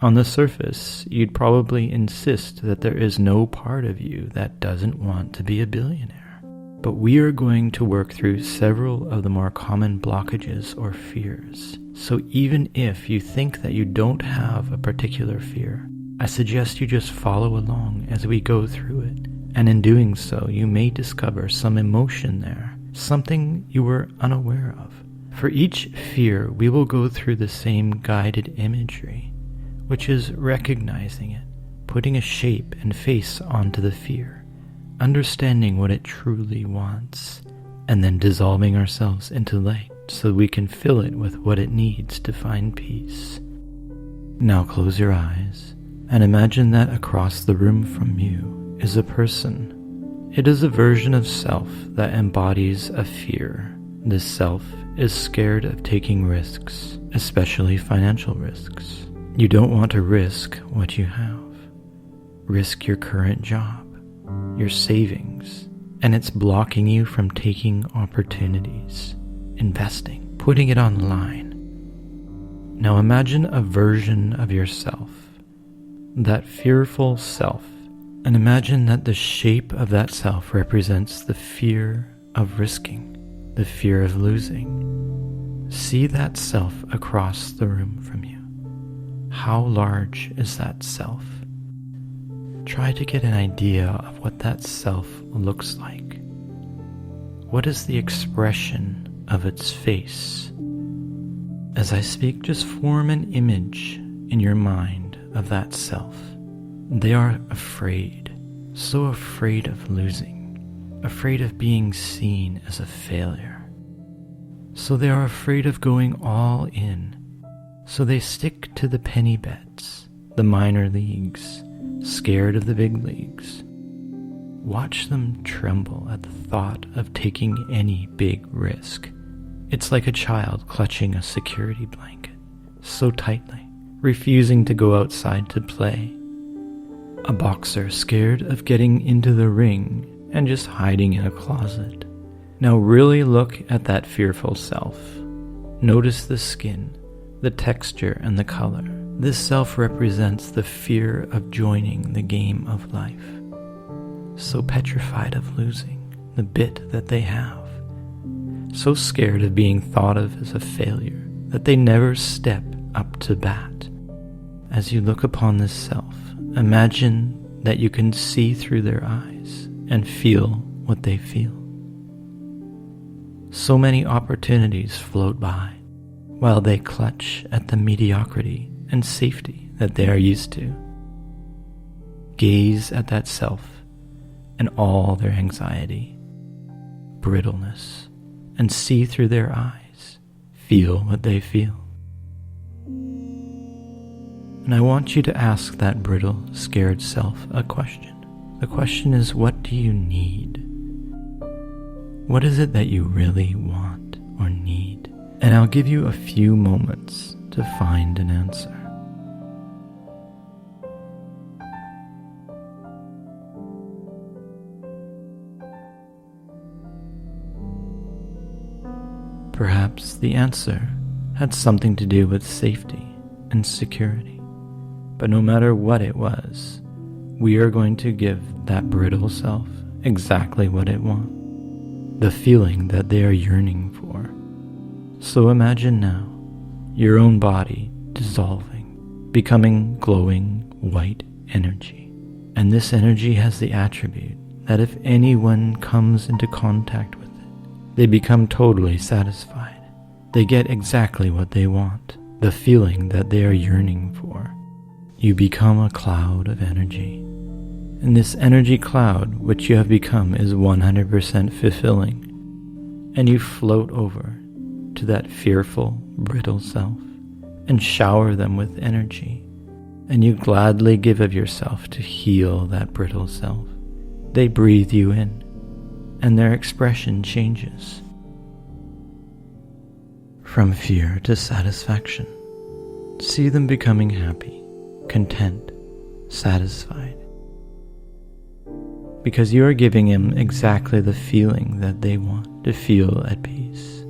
On the surface, you'd probably insist that there is no part of you that doesn't want to be a billionaire. But we are going to work through several of the more common blockages or fears. So even if you think that you don't have a particular fear, I suggest you just follow along as we go through it. And in doing so, you may discover some emotion there, something you were unaware of. For each fear, we will go through the same guided imagery, which is recognizing it, putting a shape and face onto the fear, understanding what it truly wants, and then dissolving ourselves into light so we can fill it with what it needs to find peace. Now close your eyes and imagine that across the room from you is a person. It is a version of self that embodies a fear. This self is scared of taking risks, especially financial risks. You don't want to risk what you have. Risk your current job, your savings, and it's blocking you from taking opportunities, investing, putting it online. Now imagine a version of yourself, that fearful self, and imagine that the shape of that self represents the fear of risking, the fear of losing. See that self across the room from you. How large is that self? Try to get an idea of what that self looks like. What is the expression of its face? As I speak, just form an image in your mind of that self. They are afraid, so afraid of losing, afraid of being seen as a failure. So they are afraid of going all in. So they stick to the penny bets, the minor leagues, scared of the big leagues. Watch them tremble at the thought of taking any big risk. It's like a child clutching a security blanket, so tightly, refusing to go outside to play. A boxer scared of getting into the ring and just hiding in a closet. Now really look at that fearful self. Notice the skin, the texture, and the color. This self represents the fear of joining the game of life. So petrified of losing the bit that they have. So scared of being thought of as a failure that they never step up to bat. As you look upon this self, imagine that you can see through their eyes and feel what they feel. So many opportunities float by, while they clutch at the mediocrity and safety that they are used to. Gaze at that self and all their anxiety, brittleness, and see through their eyes. Feel what they feel. And I want you to ask that brittle, scared self a question. The question is, what do you need? What is it that you really want or need? And I'll give you a few moments to find an answer. Perhaps the answer had something to do with safety and security. But no matter what it was, we are going to give that brittle self exactly what it wants. The feeling that they are yearning for. So imagine now your own body dissolving, becoming glowing white energy. And this energy has the attribute that if anyone comes into contact with it, they become totally satisfied. They get exactly what they want, the feeling that they are yearning for. You become a cloud of energy. And this energy cloud, which you have become, is 100% fulfilling. And you float over to that fearful, brittle self and shower them with energy. And you gladly give of yourself to heal that brittle self. They breathe you in, and their expression changes from fear to satisfaction. See them becoming happy, content, satisfied. Because you are giving them exactly the feeling that they want to feel at peace.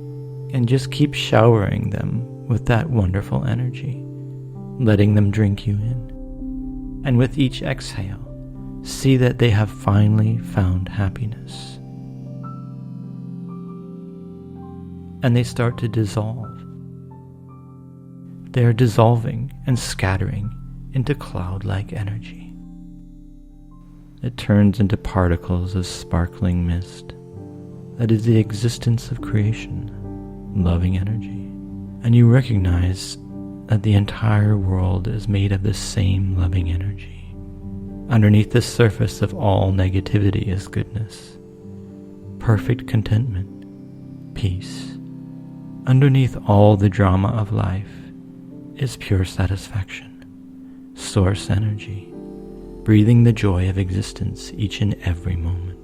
And just keep showering them with that wonderful energy. letting them drink you in. And with each exhale, see that they have finally found happiness. And they start to dissolve. They are dissolving and scattering into cloud-like energy. It turns into particles of sparkling mist that is the existence of creation, loving energy. And you recognize that the entire world is made of the same loving energy. Underneath the surface of all negativity is goodness, perfect contentment, peace. Underneath all the drama of life is pure satisfaction, source energy, breathing the joy of existence each and every moment.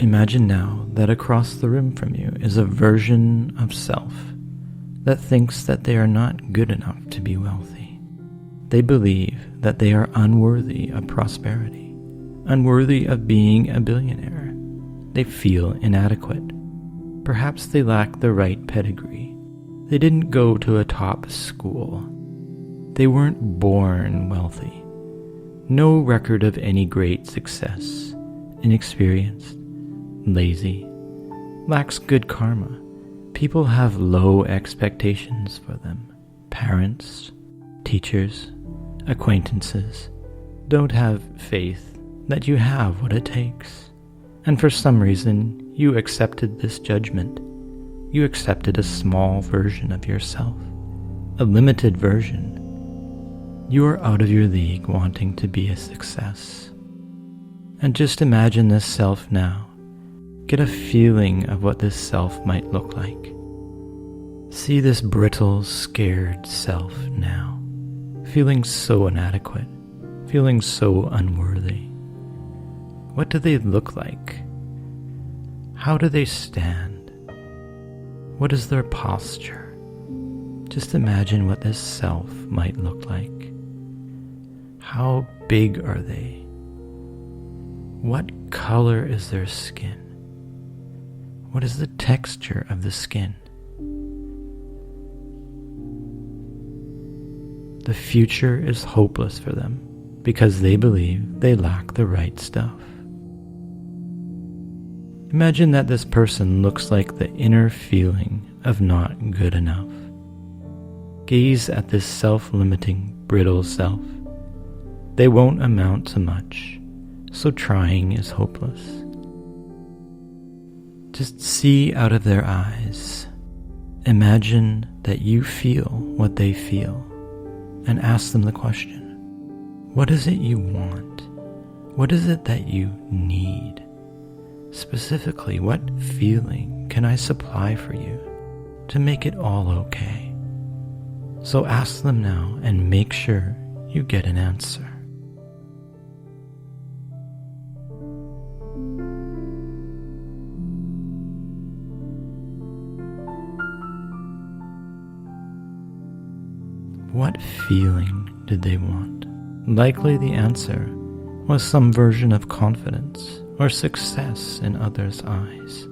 Imagine now that across the room from you is a version of self that thinks that they are not good enough to be wealthy. They believe that they are unworthy of prosperity, unworthy of being a billionaire. They feel inadequate. Perhaps they lack the right pedigree. They didn't go to a top school. They weren't born wealthy. No record of any great success. Inexperienced, lazy, lacks good karma. People have low expectations for them. Parents, teachers, acquaintances don't have faith that you have what it takes. And for some reason, you accepted this judgment. You accepted a small version of yourself, a limited version. You are out of your league wanting to be a success. And just imagine this self now. Get a feeling of what this self might look like. See this brittle, scared self now, feeling so inadequate, feeling so unworthy. What do they look like? How do they stand? What is their posture? Just imagine what this self might look like. How big are they? What color is their skin? What is the texture of the skin? The future is hopeless for them because they believe they lack the right stuff. Imagine that this person looks like the inner feeling of not good enough. Gaze at this self-limiting, brittle self. They won't amount to much, so trying is hopeless. Just see out of their eyes. Imagine that you feel what they feel and ask them the question, what is it you want? What is it that you need? Specifically, what feeling can I supply for you to make it all okay? So ask them now and make sure you get an answer. What feeling did they want? Likely the answer was some version of confidence or success in others' eyes.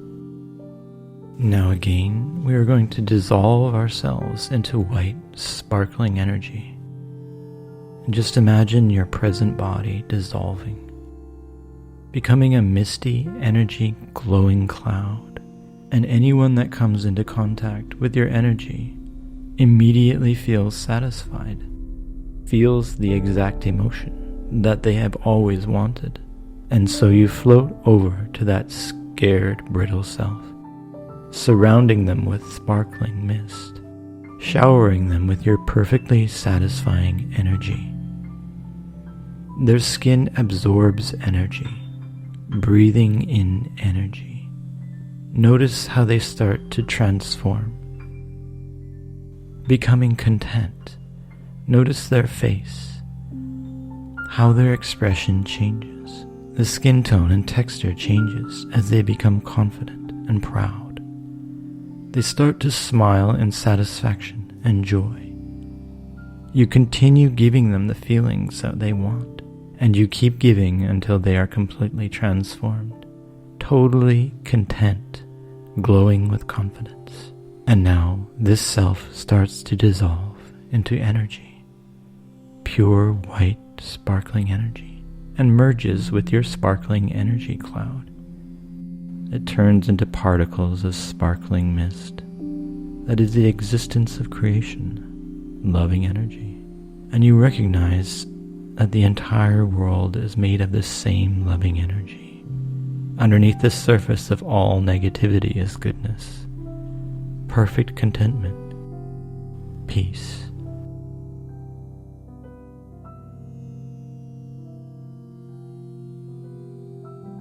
Now again, we are going to dissolve ourselves into white, sparkling energy. Just imagine your present body dissolving, becoming a misty, energy, glowing cloud, and anyone that comes into contact with your energy immediately feels satisfied, feels the exact emotion that they have always wanted. And so you float over to that scared, brittle self, surrounding them with sparkling mist, showering them with your perfectly satisfying energy. Their skin absorbs energy, breathing in energy. Notice how they start to transform, becoming content. Notice their face, how their expression changes. The skin tone and texture changes as they become confident and proud. They start to smile in satisfaction and joy. You continue giving them the feelings that they want, and you keep giving until they are completely transformed. totally content, glowing with confidence. And now this self starts to dissolve into energy, pure white sparkling energy, and merges with your sparkling energy cloud. It turns into particles of sparkling mist that is the existence of creation, loving energy. And you recognize that the entire world is made of the same loving energy. Underneath the surface of all negativity is goodness, perfect contentment, peace.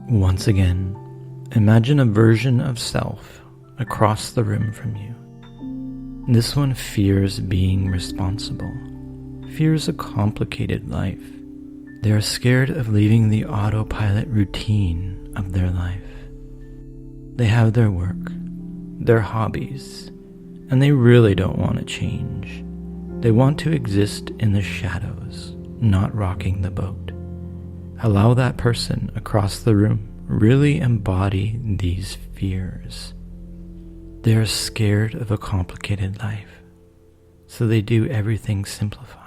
Once again, imagine a version of self across the room from you. This one fears being responsible, fears a complicated life. They are scared of leaving the autopilot routine of their life. They have their work, their hobbies, and they really don't want to change. They want to exist in the shadows, not rocking the boat. Allow that person across the room really embody these fears. They are scared of a complicated life, so they do everything simplified.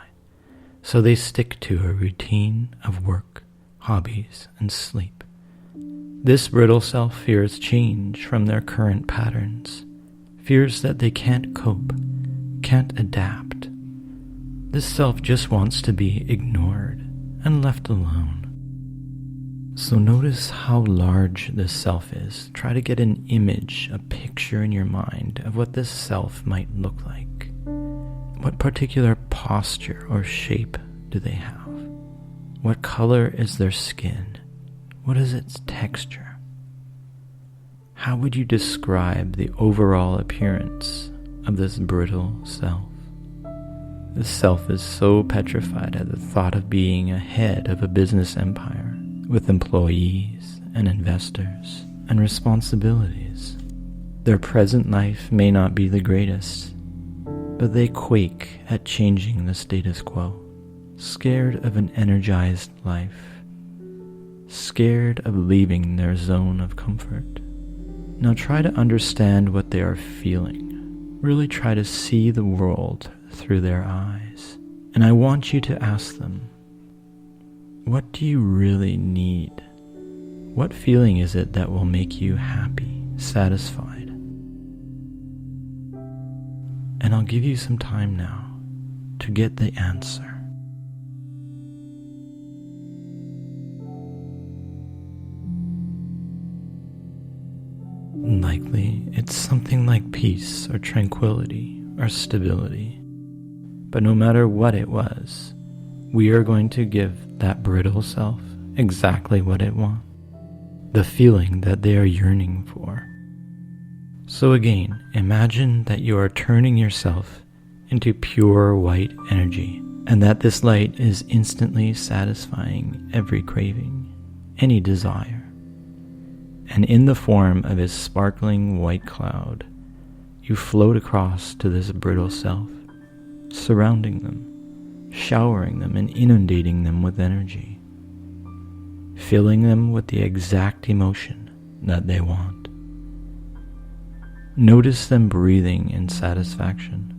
So they stick to a routine of work, hobbies, and sleep. This brittle self fears change from their current patterns, fears that they can't cope, can't adapt. This self just wants to be ignored and left alone. So notice how large this self is. Try to get an image, a picture in your mind of what this self might look like. What particular posture or shape do they have? What color is their skin? What is its texture? How would you describe the overall appearance of this brittle self? This self is so petrified at the thought of being a head of a business empire with employees and investors and responsibilities. Their present life may not be the greatest, but they quake at changing the status quo, scared of an energized life, scared of leaving their zone of comfort. Now try to understand what they are feeling. Really try to see the world through their eyes. And I want you to ask them, what do you really need? What feeling is it that will make you happy, satisfied? And I'll give you some time now to get the answer. Likely, it's something like peace or tranquility or stability. But no matter what it was, we are going to give that brittle self exactly what it wants, the feeling that they are yearning for. So again, imagine that you are turning yourself into pure white energy, and that this light is instantly satisfying every craving, any desire. And in the form of a sparkling white cloud, you float across to this brittle self, surrounding them, showering them and inundating them with energy, filling them with the exact emotion that they want. Notice them breathing in satisfaction.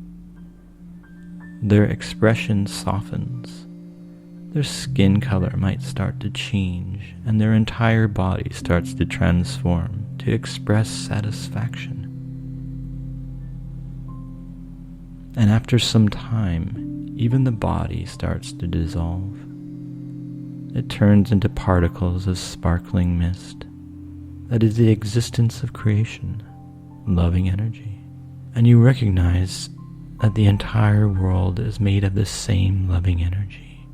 Their expression softens. Their skin color might start to change, and their entire body starts to transform to express satisfaction. And after some time, even the body starts to dissolve. It turns into particles of sparkling mist that is the existence of creation, loving energy. And you recognize that the entire world is made of the same loving energy.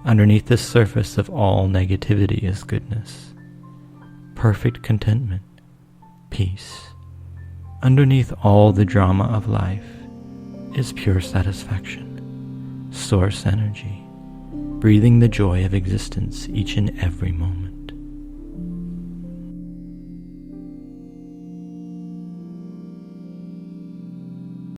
Underneath the surface of all negativity is goodness, perfect contentment, peace. Underneath all the drama of life is pure satisfaction, source energy, breathing the joy of existence each and every moment.